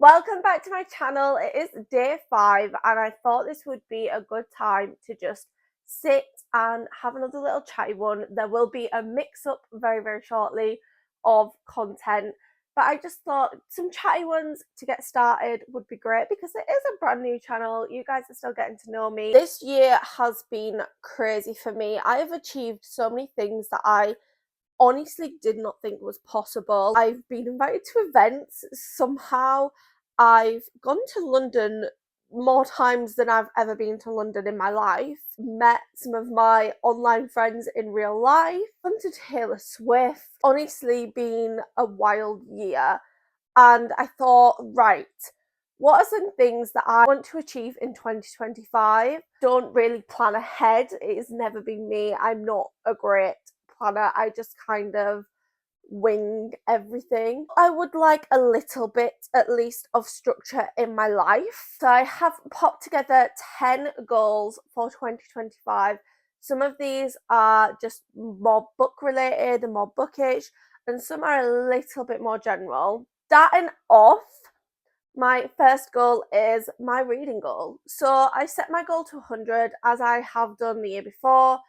Welcome back to my channel. It is day 5 and I thought this would be a good time to just sit and have another little chatty one. There will be a mix up very shortly of content, but I just thought some chatty ones to get started would be great because it is a brand new channel. You guys are still getting to know me. This year has been crazy for me. I have achieved so many things that I honestly did not think was possible. I've been invited to events somehow. I've gone to London more times than I've ever been to London in my life. Met some of my online friends in real life. Gone to Taylor Swift. Honestly, been a wild year. And I thought, right, what are some things that I want to achieve in 2025? Don't really plan ahead. It has never been me. I'm not a great planner. I just kind of wing everything. I would like a little bit at least of structure in my life. So I have popped together 10 goals for 2025. Some of these are just more book related and more bookish, and some are a little bit more general. Starting off, my first goal is my reading goal. So I set my goal to 100 as I have done the year before.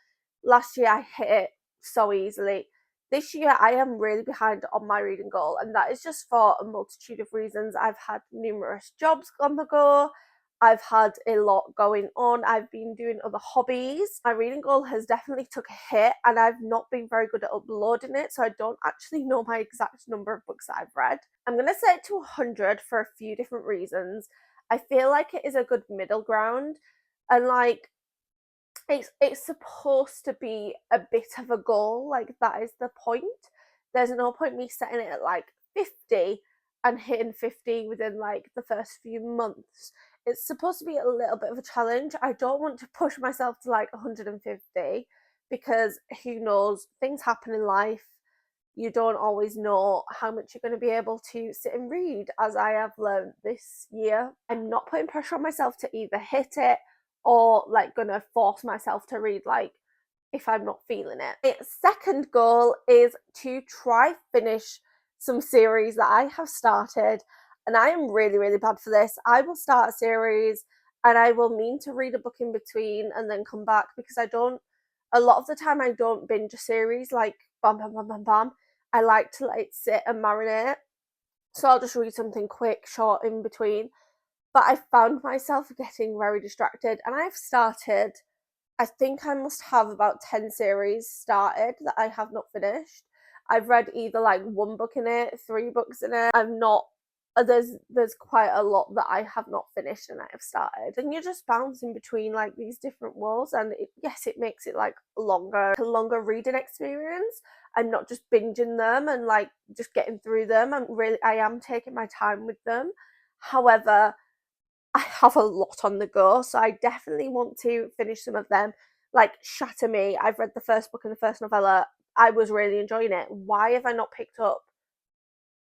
Last year I hit it so easily. This year I am really behind on my reading goal, and that is just for a multitude of reasons. I've had numerous jobs on the go. I've had a lot going on. I've been doing other hobbies. My reading goal has definitely took a hit and I've not been very good at uploading it, so I don't actually know my exact number of books that I've read. I'm going to set it to 100 for a few different reasons. I feel like it is a good middle ground, and like it's supposed to be a bit of a goal. Like, that is the point. There's no point me setting it at like 50 and hitting 50 within like the first few months. It's supposed to be a little bit of a challenge. I don't want to push myself to like 150 because who knows, things happen in life. You don't always know how much you're going to be able to sit and read, as I have learned this year. I'm not putting pressure on myself to either hit it or like gonna force myself to read like if I'm not feeling it. Its second goal is to try finish some series that I have started, and I am really bad for this. I will start a series and I will mean to read a book in between and then come back, because a lot of the time I don't binge a series like bam. I like to let it sit and marinate, so I'll just read something quick, short in between. But I found myself getting very distracted, and I've started, I think I must have about 10 series started that I have not finished. I've read either like one book in it, 3 books in it. I'm not, there's quite a lot that I have not finished and I have started. And you're just bouncing between like these different worlds, and yes, it makes it like a longer reading experience. I'm not just binging them and like just getting through them. I am taking my time with them. However, I have a lot on the go, so I definitely want to finish some of them. Like Shatter Me, I've read the first book and the first novella. I was really enjoying it. Why have I not picked up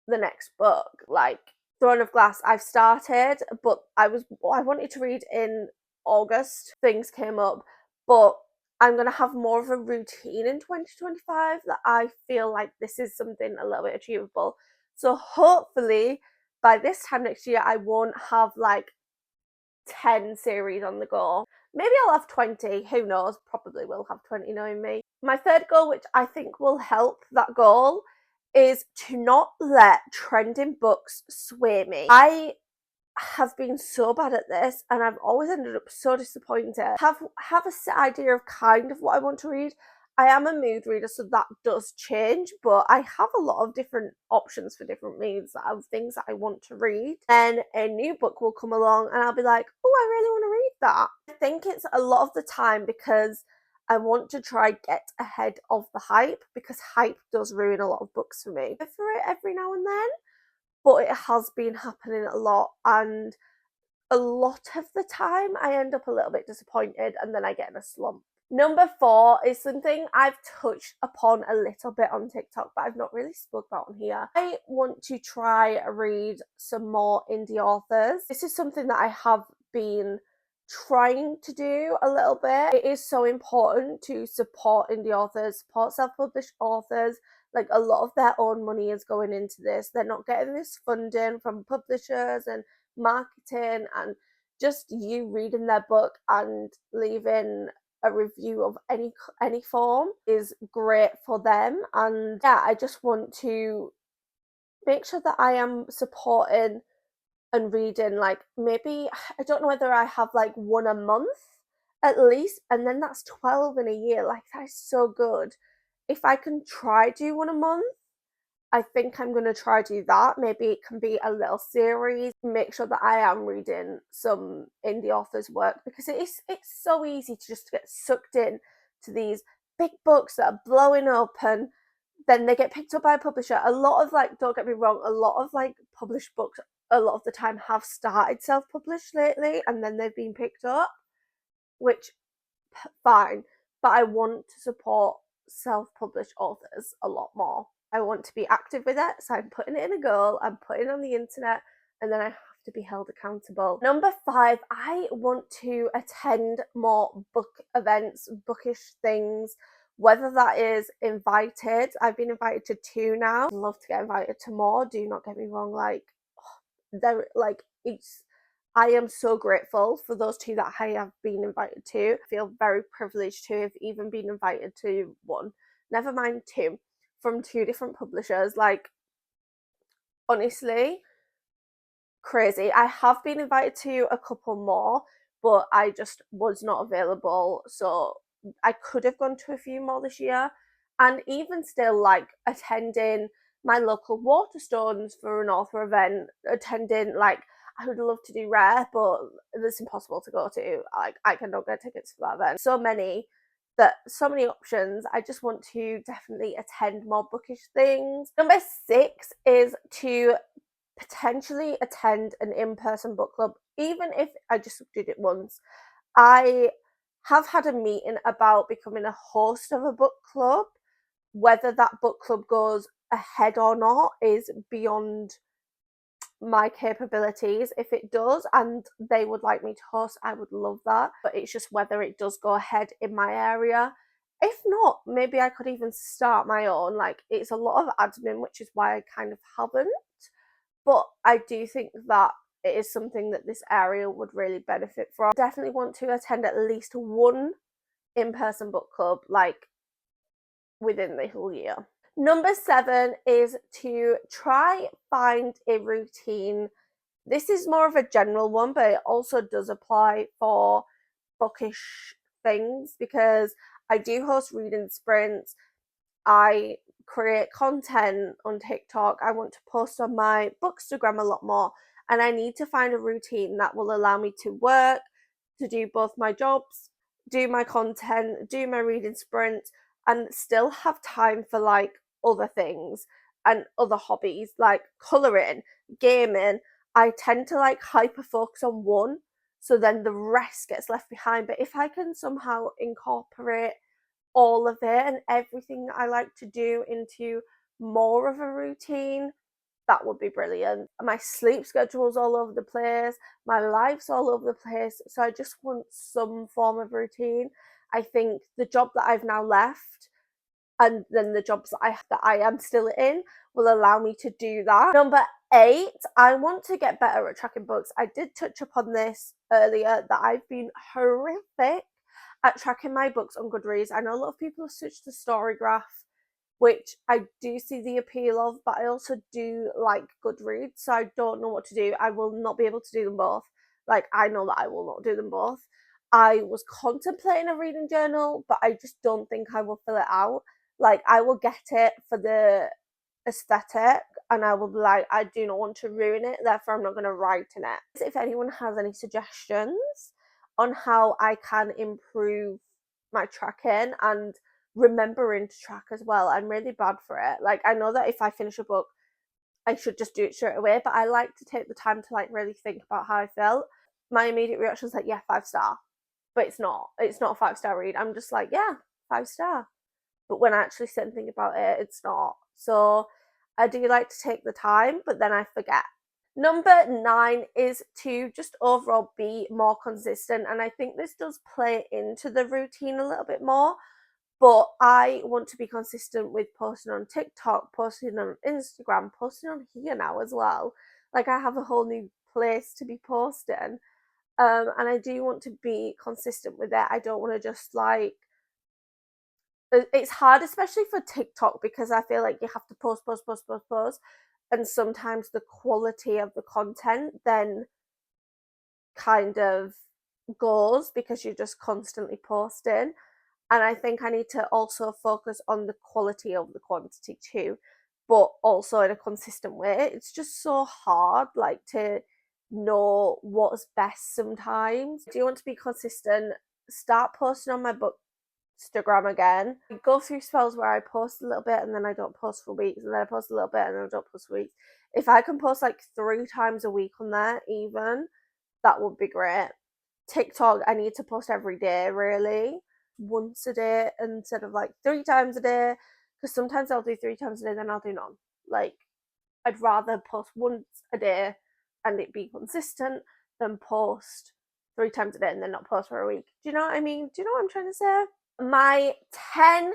the next book? Like Throne of Glass, I've started, but I wanted to read in August. Things came up, but I'm going to have more of a routine in 2025 that I feel like this is something a little bit achievable. So hopefully by this time next year I won't have like 10 series on the go. Maybe I'll have 20, who knows, probably will have 20 knowing me. My third goal, which I think will help that goal, is to not let trending books sway me. I have been so bad at this and I've always ended up so disappointed. Have a set idea of kind of what I want to read. I am a mood reader, so that does change, but I have a lot of different options for different moods of things that I want to read. Then a new book will come along and I'll be like, oh, I really want to read that. I think it's a lot of the time because I want to try get ahead of the hype, because hype does ruin a lot of books for me. I go for it every now and then, but it has been happening a lot, and a lot of the time I end up a little bit disappointed and then I get in a slump. Number 4 is something I've touched upon a little bit on TikTok, but I've not really spoke about on here. I want to try read some more indie authors. This is something that I have been trying to do a little bit. It is so important to support indie authors, support self-published authors. Like a lot of their own money is going into this. They're not getting this funding from publishers and marketing, and just you reading their book and leaving a review of any form is great for them. And yeah, I just want to make sure that I am supporting and reading, like, maybe I don't know whether I have like one a month at least, and then that's 12 in a year. Like, that is so good. If I can try do one a month, I think I'm going to try do that. Maybe it can be a little series. Make sure that I am reading some indie authors' work, because it's so easy to just get sucked in to these big books that are blowing up, and then they get picked up by a publisher. A lot of, like, don't get me wrong, a lot of like published books a lot of the time have started self-published lately and then they've been picked up, which fine, but I want to support self-published authors a lot more. I want to be active with it, so I'm putting it in a goal, I'm putting it on the internet, and then I have to be held accountable. Number 5, I want to attend more book events, bookish things, whether that is invited. I've been invited to 2 now. I'd love to get invited to more, do not get me wrong, like, they're like, it's, I am so grateful for those 2 that I have been invited to. I feel very privileged to have even been invited to 1, never mind 2, from 2 different publishers. Like, honestly, crazy. I have been invited to a couple more, but I just was not available, so I could have gone to a few more this year. And even still, like, attending my local Waterstones for an author event, attending, like, I would love to do Rare, but it's impossible to go to. Like, I cannot get tickets for that event. So many options. I just want to definitely attend more bookish things. Number 6 is to potentially attend an in-person book club, even if I just did it once. I have had a meeting about becoming a host of a book club. Whether that book club goes ahead or not is beyond my capabilities. If it does and they would like me to host, I would love that, but it's just whether it does go ahead in my area. If not, maybe I could even start my own. Like, it's a lot of admin, which is why I kind of haven't, but I do think that it is something that this area would really benefit from. Definitely want to attend at least one in-person book club, like, within the whole year. Number 7 is to try find a routine. This is more of a general one, but it also does apply for bookish things, because I do host reading sprints. I create content on TikTok. I want to post on my Bookstagram a lot more, and I need to find a routine that will allow me to work, to do both my jobs, do my content, do my reading sprint, and still have time for, like, other things and other hobbies like colouring, gaming. I tend to, like, hyper focus on one, so then the rest gets left behind. But if I can somehow incorporate all of it and everything I like to do into more of a routine, that would be brilliant. My sleep schedule's all over the place, my life's all over the place, so I just want some form of routine. I think the job that I've now left, and then the jobs that I am still in, will allow me to do that. Number 8, I want to get better at tracking books. I did touch upon this earlier, that I've been horrific at tracking my books on Goodreads. I know a lot of people have switched to Storygraph, which I do see the appeal of, but I also do like Goodreads, so I don't know what to do. I will not be able to do them both. Like, I know that I will not do them both. I was contemplating a reading journal, but I just don't think I will fill it out. Like, I will get it for the aesthetic, and I will be like, I do not want to ruin it, therefore I'm not going to write in it. If anyone has any suggestions on how I can improve my tracking and remembering to track as well, I'm really bad for it. Like, I know that if I finish a book, I should just do it straight away, but I like to take the time to, like, really think about how I felt. My immediate reaction is like, yeah, 5-star, but it's not a 5-star read. I'm just like, yeah, 5-star, but when I actually sit and think about it, it's not. So I do like to take the time, but then I forget. Number 9 is to just overall be more consistent, and I think this does play into the routine a little bit more, But I want to be consistent with posting on TikTok, posting on Instagram, posting on here now as well. Like I have a whole new place to be posting. And I do want to be consistent with it. I don't want to just like it's hard, especially for TikTok, because I feel like you have to post, post, post, post, post, and sometimes the quality of the content then kind of goes because you're just constantly posting. And I think I need to also focus on the quality of the quantity too, but also in a consistent way. It's just so hard, like, to know what's best sometimes. Do you want to be consistent? Start posting on my Bookstagram again. I go through spells where I post a little bit and then I don't post for weeks, and then I post a little bit and then I don't post for weeks. If I can post like 3 times a week on there, even, that would be great. TikTok, I need to post every day, really. Once a day instead of like 3 times a day, because sometimes I'll do 3 times a day, then I'll do none. Like, I'd rather post once a day and it be consistent than post 3 times a day and then not post for a week. Do you know what I mean? Do you know what I'm trying to say? My 10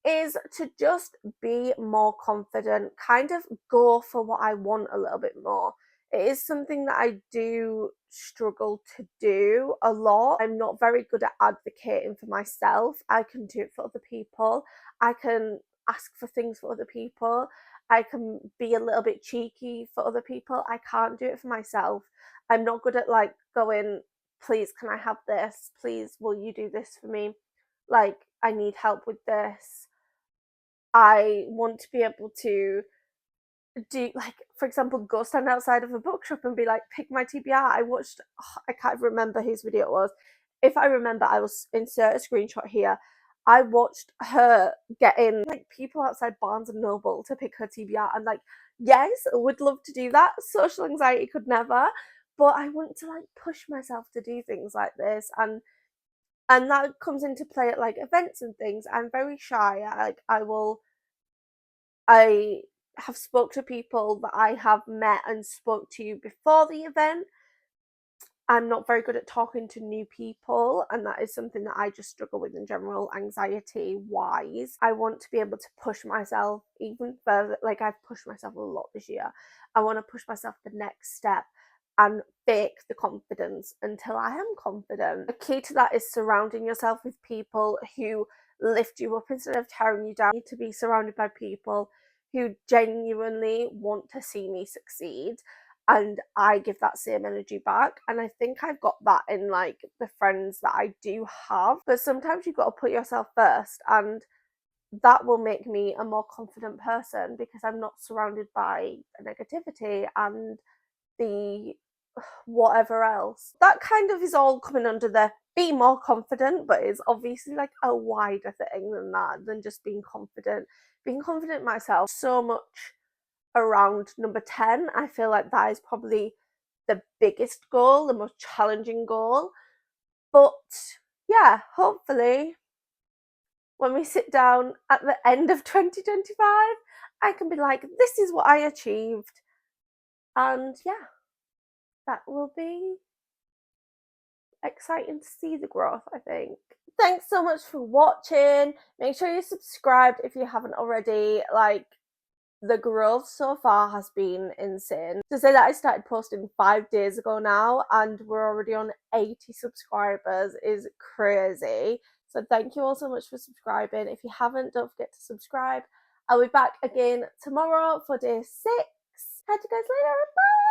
is to just be more confident, kind of go for what I want a little bit more. It is something that I do struggle to do a lot. I'm not very good at advocating for myself. I can do it for other people. I can ask for things for other people. I can be a little bit cheeky for other people. I can't do it for myself. I'm not good at like going, please, can I have this? Please, will you do this for me? Like, I need help with this. I want to be able to do, like, for example, go stand outside of a bookshop and be like, pick my TBR. I watched, I can't remember whose video it was. If I remember, I will insert a screenshot here. I watched her getting like people outside Barnes and Noble to pick her TBR, and like, yes, I would love to do that. Social anxiety could never, but I want to like push myself to do things like this, and that comes into play at like events and things. I'm very shy. I have spoke to people that I have met and spoke to before the event. I'm not very good at talking to new people, and that is something that I just struggle with in general, anxiety wise. I want to be able to push myself even further. Like, I've pushed myself a lot this year. I want to push myself the next step and fake the confidence until I am confident. The key to that is surrounding yourself with people who lift you up instead of tearing you down. You need to be surrounded by people who genuinely want to see me succeed, and I give that same energy back. And I think I've got that in like the friends that I do have. But sometimes you've got to put yourself first, and that will make me a more confident person because I'm not surrounded by negativity and the whatever else. That kind of is all coming under the be more confident, but it's obviously like a wider thing than that, than just being confident. Being confident in myself so much around number 10. I feel like that is probably the biggest goal, the most challenging goal. But yeah, hopefully when we sit down at the end of 2025, I can be like, this is what I achieved. And yeah, that will be exciting to see the growth, I think. Thanks so much for watching. Make sure you subscribed if you haven't already. Like, the growth so far has been insane. To say that I started posting 5 days ago now and we're already on 80 subscribers is crazy. So thank you all so much for subscribing. If you haven't, don't forget to subscribe. I'll be back again tomorrow for day 6. Catch you guys later. Bye!